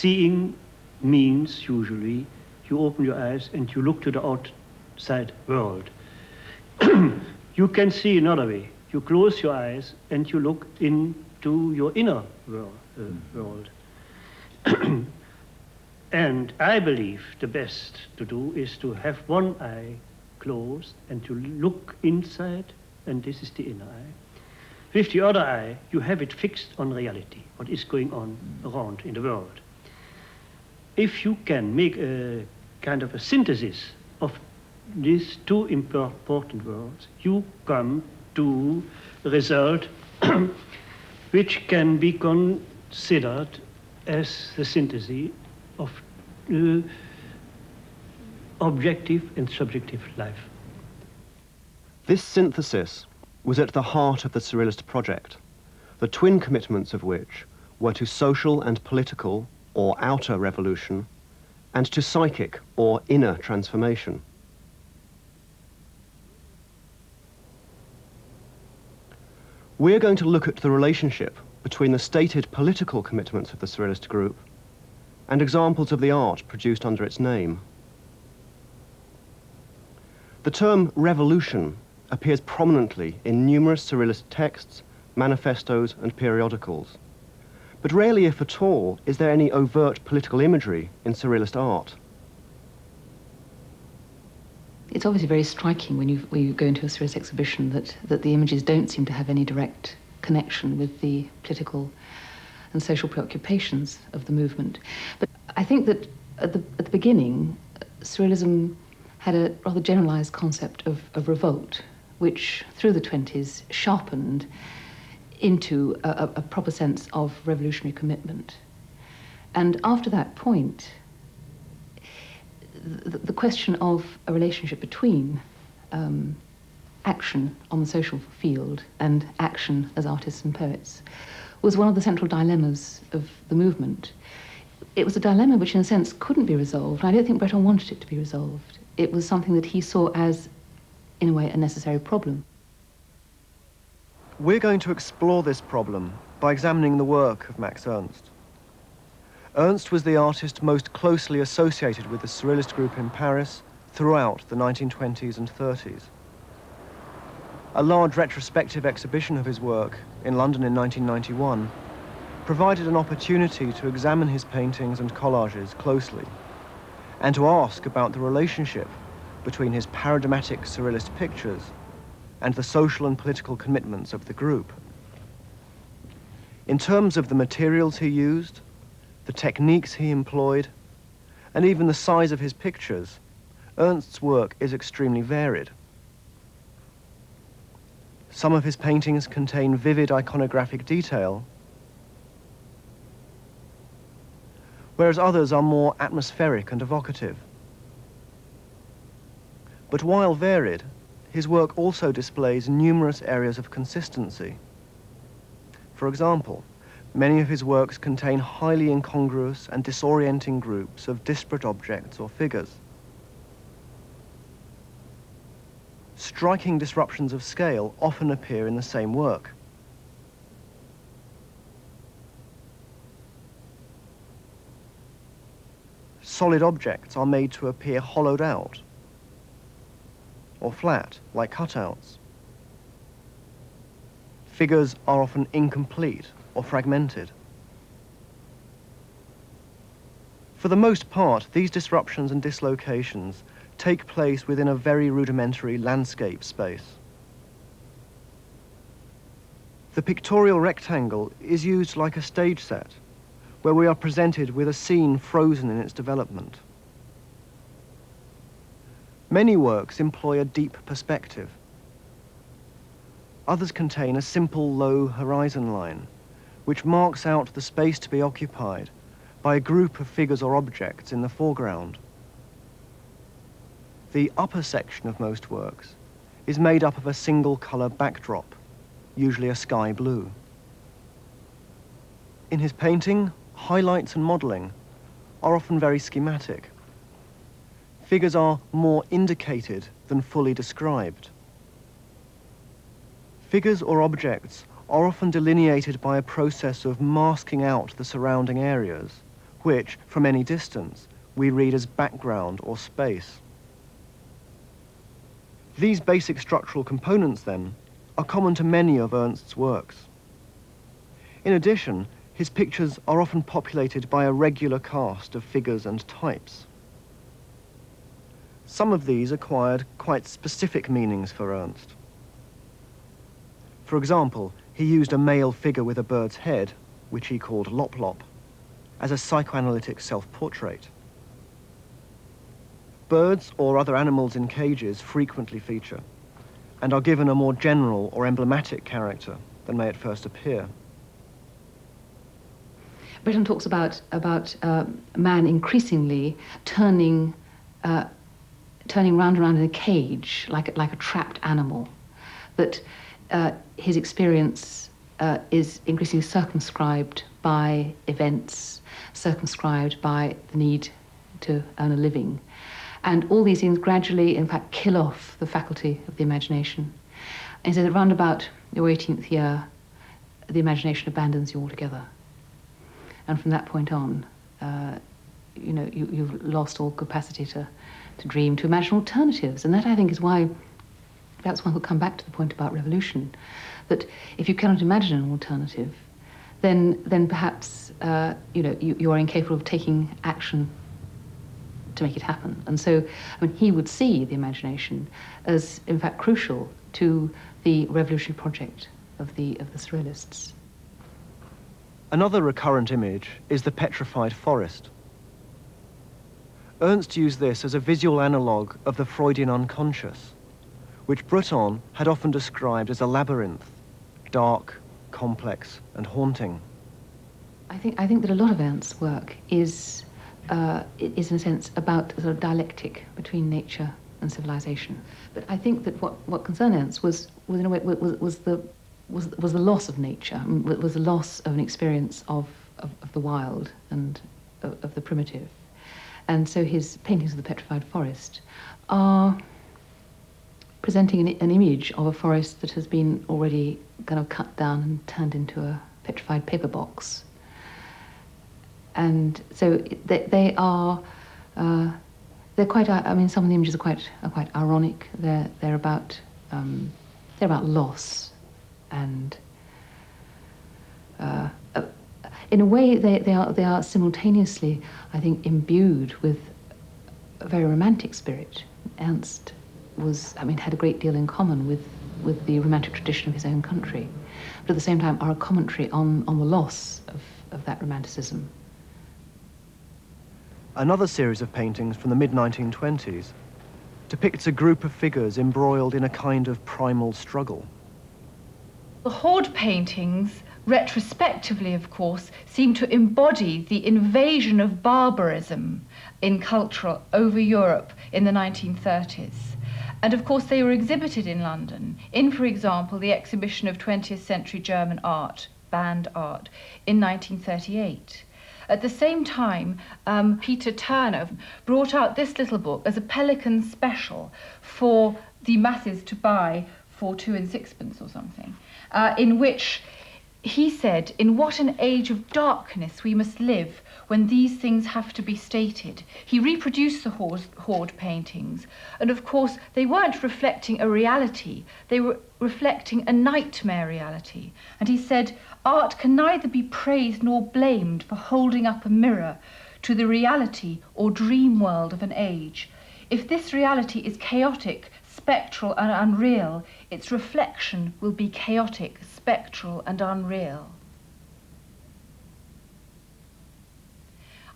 seeing means, usually, you open your eyes and you look to the outside world. You can see another way. You close your eyes and you look into your inner world. And I believe the best to do is to have one eye closed and to look inside, and this is the inner eye. With the other eye, you have it fixed on reality, what is going on around in the world. If you can make a kind of a synthesis of these two important worlds, you come to a result which can be considered as the synthesis of objective and subjective life. This synthesis was at the heart of the Surrealist project, the twin commitments of which were to social and political, or outer revolution, and to psychic, or inner transformation. We're going to look at the relationship between the stated political commitments of the Surrealist group and examples of the art produced under its name. The term revolution appears prominently in numerous Surrealist texts, manifestos, and periodicals. But rarely, if at all, is there any overt political imagery in Surrealist art. It's obviously very striking when you go into a Surrealist exhibition that the images don't seem to have any direct connection with the political and social preoccupations of the movement. But I think that at the beginning, Surrealism had a rather generalized concept of revolt, which through the 20s sharpened into a proper sense of revolutionary commitment. And after that point, the question of a relationship between action on the social field and action as artists and poets was one of the central dilemmas of the movement. It was a dilemma which, in a sense, couldn't be resolved. I don't think Breton wanted it to be resolved. It was something that he saw as, in a way, a necessary problem. We're going to explore this problem by examining the work of Max Ernst. Ernst was the artist most closely associated with the Surrealist group in Paris throughout the 1920s and 30s. A large retrospective exhibition of his work in London in 1991 provided an opportunity to examine his paintings and collages closely and to ask about the relationship between his paradigmatic Surrealist pictures and the social and political commitments of the group. In terms of the materials he used, the techniques he employed, and even the size of his pictures, Ernst's work is extremely varied. Some of his paintings contain vivid iconographic detail, whereas others are more atmospheric and evocative. But while varied, his work also displays numerous areas of consistency. For example, many of his works contain highly incongruous and disorienting groups of disparate objects or figures. Striking disruptions of scale often appear in the same work. Solid objects are made to appear hollowed out or flat, like cutouts. Figures are often incomplete or fragmented. For the most part, these disruptions and dislocations take place within a very rudimentary landscape space. The pictorial rectangle is used like a stage set, where we are presented with a scene frozen in its development. Many works employ a deep perspective. Others contain a simple low horizon line, which marks out the space to be occupied by a group of figures or objects in the foreground. The upper section of most works is made up of a single color backdrop, usually a sky blue. In his painting, highlights and modeling are often very schematic. Figures are more indicated than fully described. Figures or objects are often delineated by a process of masking out the surrounding areas which, from any distance, we read as background or space. These basic structural components, then, are common to many of Ernst's works. In addition, his pictures are often populated by a regular cast of figures and types. Some of these acquired quite specific meanings for Ernst. For example, he used a male figure with a bird's head, which he called Lop Lop, as a psychoanalytic self-portrait. Birds or other animals in cages frequently feature, and are given a more general or emblematic character than may at first appear. Breton talks about man increasingly turning round and round in a cage, like a trapped animal, that his experience is increasingly circumscribed by events, circumscribed by the need to earn a living. And all these things gradually, in fact, kill off the faculty of the imagination. And so that round about your 18th year, the imagination abandons you altogether. And from that point on, you've lost all capacity to dream, to imagine alternatives. And that, I think, is why, that's why we'll come back to the point about revolution, that if you cannot imagine an alternative, then perhaps you are incapable of taking action to make it happen. And so, I mean, he would see the imagination as, in fact, crucial to the revolutionary project of the Surrealists. Another recurrent image is the Petrified Forest. Ernst used this as a visual analogue of the Freudian unconscious, which Breton had often described as a labyrinth, dark, complex, and haunting. I think that a lot of Ernst's work is in a sense about a sort of dialectic between nature and civilization. But I think that what concerned Ernst was in a way was the loss of nature, was the loss of an experience of the wild and of the primitive. And so his paintings of the Petrified Forest are presenting an image of a forest that has been already kind of cut down and turned into a petrified paper box. And so they are, they're quite, I mean, some of the images are quite ironic. They're about loss, and in a way they are simultaneously, I think, imbued with a very romantic spirit. Ernst had a great deal in common with the romantic tradition of his own country, but at the same time are a commentary on the loss of that romanticism. Another series of paintings from the mid-1920s depicts a group of figures embroiled in a kind of primal struggle. The Horde paintings, retrospectively of course, seem to embody the invasion of barbarism in culture over Europe in the 1930s. And of course they were exhibited in London, in, for example, the exhibition of 20th century German art, band art, in 1938. At the same time, Peter Turner brought out this little book as a Pelican special for the masses to buy for 2 and 6pence or something, in which he said, in what an age of darkness we must live when these things have to be stated. He reproduced the Horde paintings, and of course they weren't reflecting a reality, they were reflecting a nightmare reality. And he said, art can neither be praised nor blamed for holding up a mirror to the reality or dream world of an age. If this reality is chaotic, spectral and unreal, its reflection will be chaotic, spectral and unreal.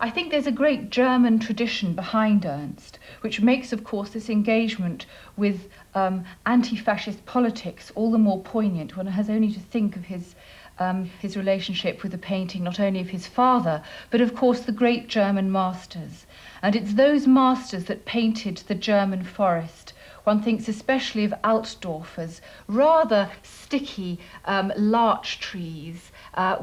I think there's a great German tradition behind Ernst, which makes, of course, this engagement with anti-fascist politics all the more poignant. One has only to think of his relationship with the painting, not only of his father, but of course the great German masters. And it's those masters that painted the German forest. One thinks especially of Altdorfer's rather sticky larch trees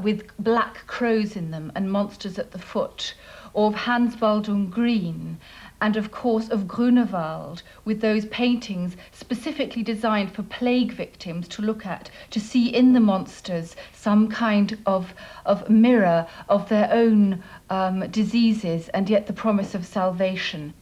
with black crows in them and monsters at the foot, or of Hans Baldung Green and of course of Grunewald, with those paintings specifically designed for plague victims to look at, to see in the monsters some kind of mirror of their own diseases and yet the promise of salvation.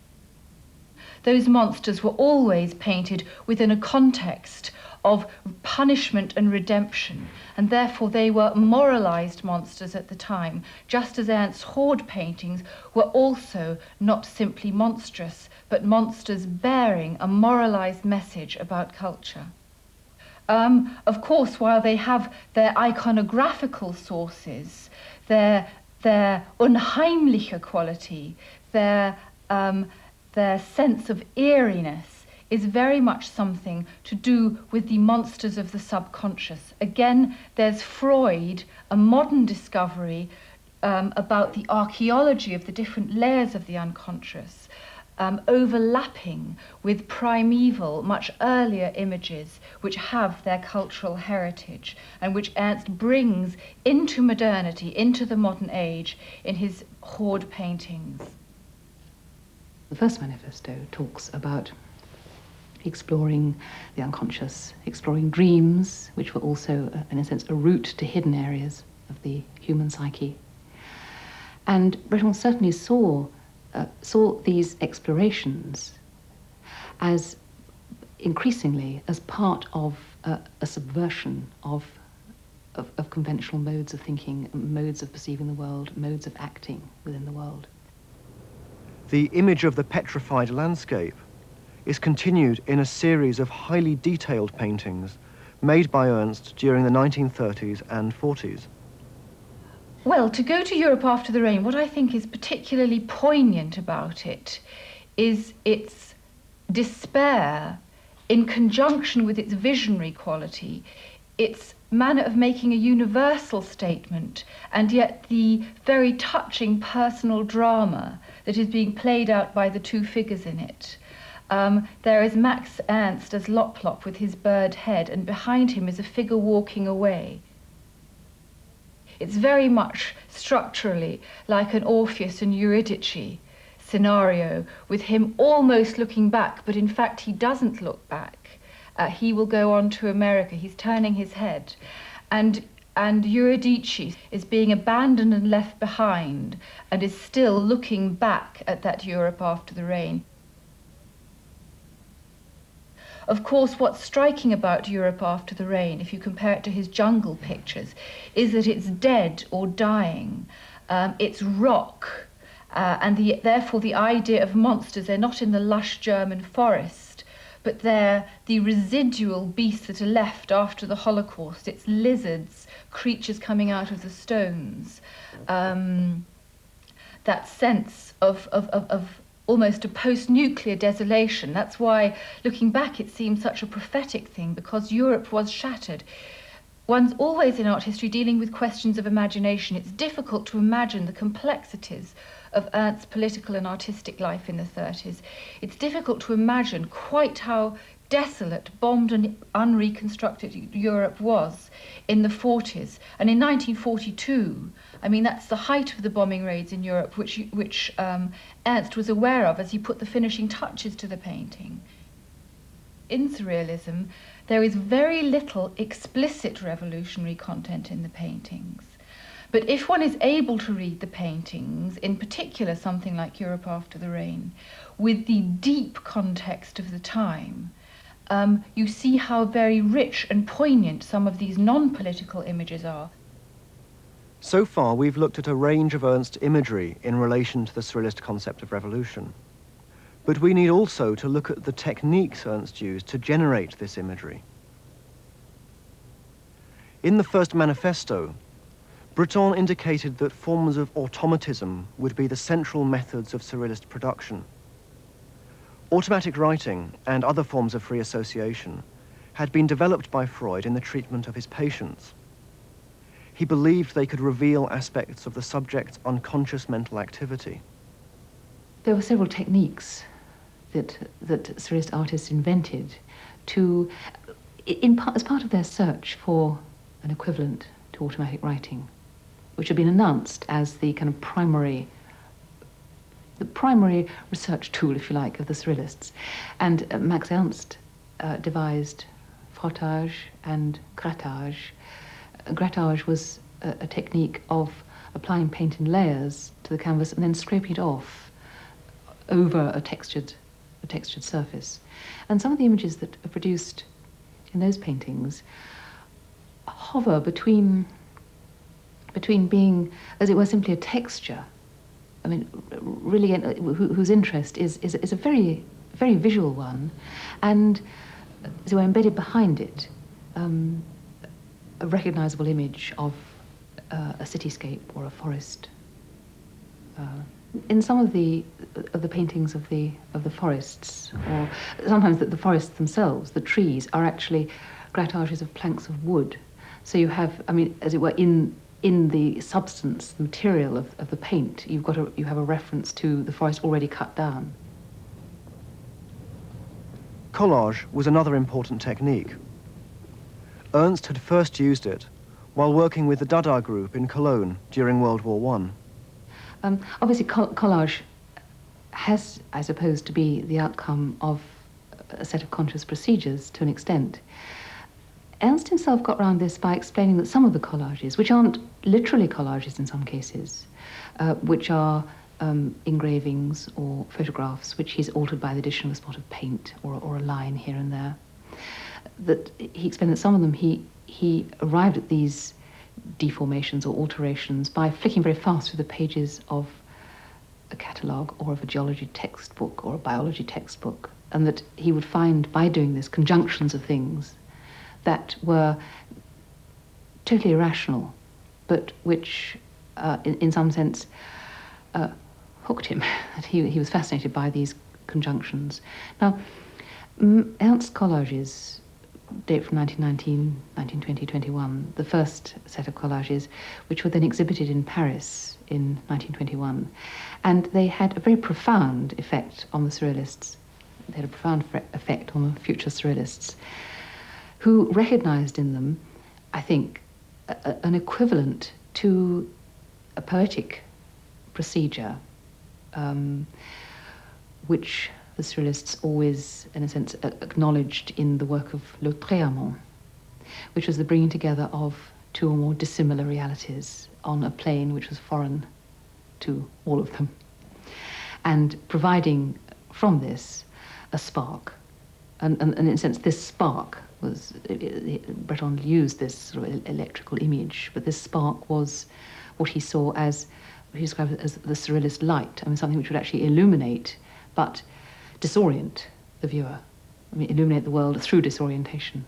Those monsters were always painted within a context of punishment and redemption, and therefore they were moralized monsters at the time, just as Ernst's Horde paintings were also not simply monstrous, but monsters bearing a moralized message about culture. Of course, while they have their iconographical sources, their unheimliche quality, their sense of eeriness, is very much something to do with the monsters of the subconscious. Again, there's Freud, a modern discovery about the archaeology of the different layers of the unconscious, overlapping with primeval, much earlier images which have their cultural heritage and which Ernst brings into modernity, into the modern age, in his Horde paintings. The first manifesto talks about exploring the unconscious, exploring dreams, which were also, in a sense, a route to hidden areas of the human psyche. And Breton certainly saw these explorations as increasingly as part of a subversion of conventional modes of thinking, modes of perceiving the world, modes of acting within the world. The image of the petrified landscape is continued in a series of highly detailed paintings made by Ernst during the 1930s and 40s. Well, to go to Europe after the rain, what I think is particularly poignant about it is its despair in conjunction with its visionary quality, its manner of making a universal statement, and yet the very touching personal drama that is being played out by the two figures in it. There is Max Ernst as Lop-Lop with his bird head, and behind him is a figure walking away. It's very much structurally like an Orpheus and Eurydice scenario, with him almost looking back, but in fact he doesn't look back. He will go on to America. He's turning his head. And Eurydice is being abandoned and left behind, and is still looking back at that Europe after the rain. Of course, what's striking about Europe after the rain, if you compare it to his jungle pictures, is that it's dead or dying. It's rock, and therefore the idea of monsters, they're not in the lush German forest, but they're the residual beasts that are left after the Holocaust. It's lizards, creatures coming out of the stones. That sense of almost a post-nuclear desolation. That's why, looking back, it seems such a prophetic thing, because Europe was shattered. One's always in art history dealing with questions of imagination. It's difficult to imagine the complexities of Ernst's political and artistic life in the 30s. It's difficult to imagine quite how desolate, bombed and unreconstructed Europe was in the 40s. And in 1942, I mean, that's the height of the bombing raids in Europe, which Ernst was aware of as he put the finishing touches to the painting. In Surrealism, there is very little explicit revolutionary content in the paintings. But if one is able to read the paintings, in particular something like Europe After the Rain, with the deep context of the time, you see how very rich and poignant some of these non-political images are. So far, we've looked at a range of Ernst's imagery in relation to the Surrealist concept of revolution. But we need also to look at the techniques Ernst used to generate this imagery. In the first manifesto, Breton indicated that forms of automatism would be the central methods of Surrealist production. Automatic writing and other forms of free association had been developed by Freud in the treatment of his patients. He believed they could reveal aspects of the subject's unconscious mental activity. There were several techniques that Surrealist artists invented to, as part of their search for an equivalent to automatic writing, which had been announced as the kind of primary the primary research tool, if you like, of the Surrealists. And Max Ernst devised Frattage and Grattage. Grattage was a technique of applying paint in layers to the canvas and then scraping it off over a textured surface. And some of the images that are produced in those paintings hover between being, as it were, simply a texture. I mean, really, whose interest is a very, very visual one, and so embedded behind it, a recognizable image of a cityscape or a forest. In some of the paintings of the forests, or sometimes the forests themselves, the trees are actually grattages of planks of wood. So you have, I mean, as it were, in the substance, the material of the paint, you have a reference to the forest already cut down. Collage was another important technique. Ernst had first used it while working with the Dada group in Cologne during World War I. Obviously, collage has, I suppose, to be the outcome of a set of conscious procedures to an extent. Ernst himself got around this by explaining that some of the collages, which aren't literally collages in some cases, which are engravings or photographs, which he's altered by the addition of a spot of paint or a line here and there, that he explained that some of them he arrived at these deformations or alterations by flicking very fast through the pages of a catalogue or of a geology textbook or a biology textbook, and that he would find by doing this conjunctions of things that were totally irrational, but which in some sense hooked him. That he was fascinated by these conjunctions. Now, Ernst's collages date from 1919, 1920, 21, the first set of collages, which were then exhibited in Paris in 1921. And they had a very profound effect on the Surrealists. They had a profound effect on the future Surrealists, who recognized in them, I think, an equivalent to a poetic procedure, which the Surrealists always, in a sense, acknowledged in the work of Lautréamont, which was the bringing together of two or more dissimilar realities on a plane which was foreign to all of them, and providing from this a spark. And in a sense, this spark was, Breton used this sort of electrical image, but this spark was what he saw as, what he described as the Surrealist light. I mean, something which would actually illuminate, but disorient the viewer. I mean, illuminate the world through disorientation.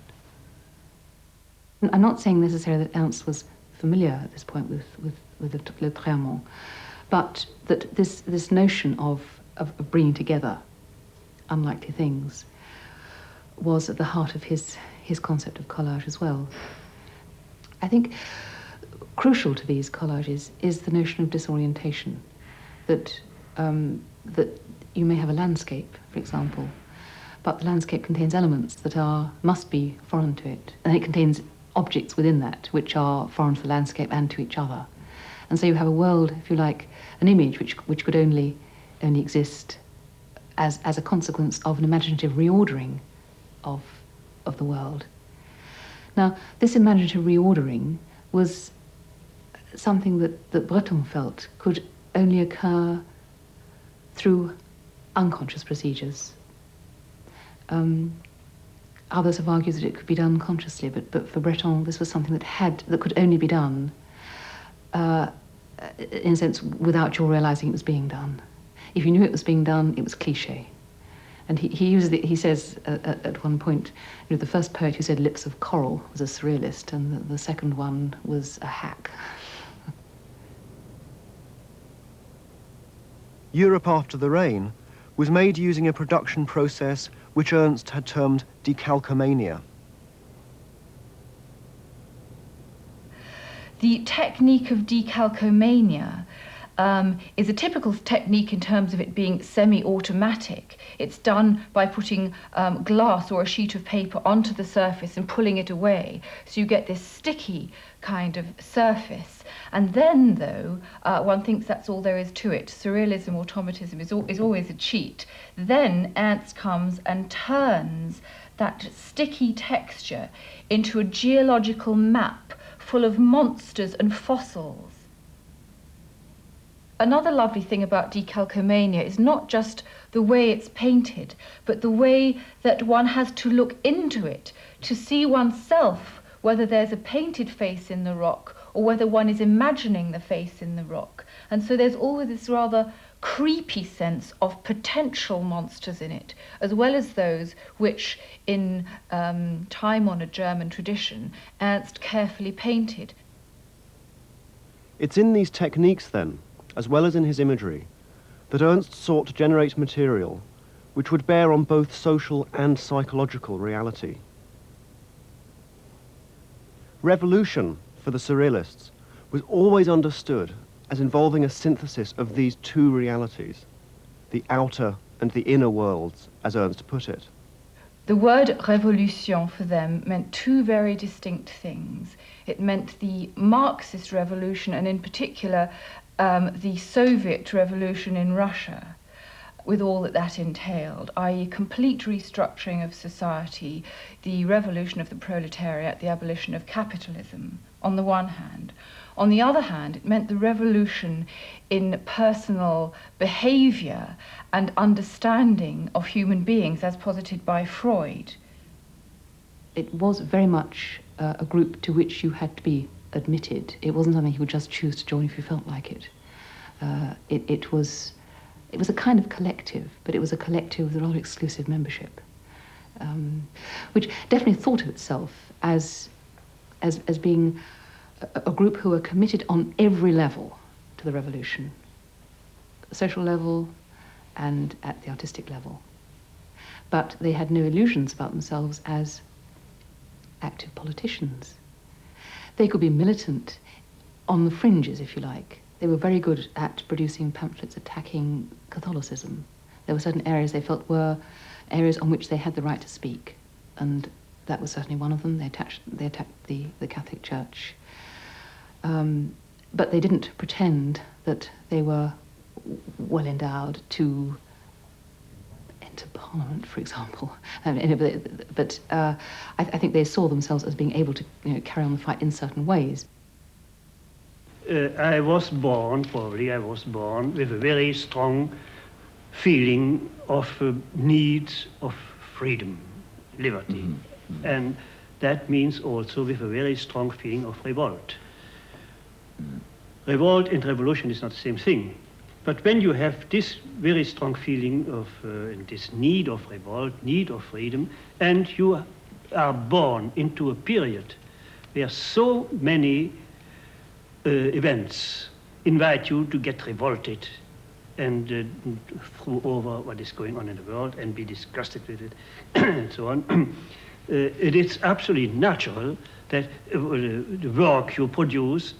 And I'm not saying necessarily that Ernst was familiar at this point with Le Traitement, but that this notion of bringing together unlikely things was at the heart of his concept of collage as well. I think crucial to these collages is the notion of disorientation, that you may have a landscape, for example, but the landscape contains elements that must be foreign to it, and it contains objects within that which are foreign to the landscape and to each other. And so you have a world, if you like, an image which could only exist as a consequence of an imaginative reordering of the world. Now, this imaginative reordering was something that Breton felt could only occur through unconscious procedures. Others have argued that it could be done consciously, but for Breton, this was something that could only be done, in a sense, without your realizing it was being done. If you knew it was being done, it was cliché. And he says at one point, the first poet who said lips of coral was a surrealist, and the second one was a hack. Europe After the Rain was made using a production process which Ernst had termed Decalcomania. The technique of decalcomania is a typical technique in terms of it being semi-automatic. It's done by putting glass or a sheet of paper onto the surface and pulling it away. So you get this sticky kind of surface. And then, though, one thinks that's all there is to it. Surrealism, automatism is always a cheat. Then Ernst comes and turns that sticky texture into a geological map full of monsters and fossils. Another lovely thing about Decalcomania is not just the way it's painted, but the way that one has to look into it to see oneself, whether there's a painted face in the rock or whether one is imagining the face in the rock. And so there's always this rather creepy sense of potential monsters in it, as well as those which, in time-honoured German tradition, Ernst carefully painted. It's in these techniques, then, as well as in his imagery, that Ernst sought to generate material which would bear on both social and psychological reality. Revolution, for the Surrealists, was always understood as involving a synthesis of these two realities, the outer and the inner worlds, as Ernst put it. The word révolution for them meant two very distinct things. It meant the Marxist revolution, and in particular the Soviet revolution in Russia, with all that that entailed, i.e. complete restructuring of society, the revolution of the proletariat, the abolition of capitalism, on the one hand. On the other hand, it meant the revolution in personal behavior and understanding of human beings as posited by Freud. It was very much a group to which you had to be admitted. It wasn't something you would just choose to join if you felt like it. It was a kind of collective, but it was a collective with a rather exclusive membership, which definitely thought of itself as being a group who were committed on every level to the revolution, the social level and at the artistic level. But they had no illusions about themselves as active politicians. They could be militant on the fringes, if you like. They were very good at producing pamphlets attacking Catholicism. There were certain areas they felt were areas on which they had the right to speak, and that was certainly one of them. They attacked the Catholic Church. But they didn't pretend that they were well endowed to enter Parliament, for example. But I think they saw themselves as being able to carry on the fight in certain ways. I was born with a very strong feeling of need of freedom, liberty. Mm-hmm. And that means also with a very strong feeling of revolt. Mm. Revolt and revolution is not the same thing. But when you have this very strong feeling of this need of revolt, need of freedom, and you are born into a period where so many events invite you to get revolted and throw over what is going on in the world and be disgusted with it and so on, it is absolutely natural that the work you produce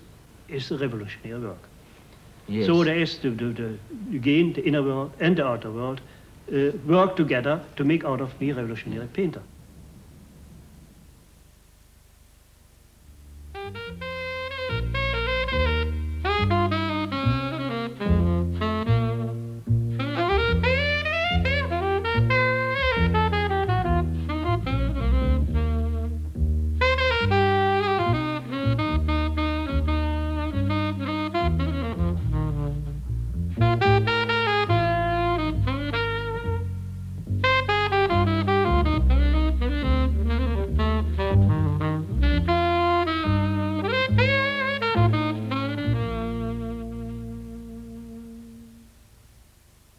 is a revolutionary work. Yes. So there is again the inner world and the outer world work together to make out of me a revolutionary painter.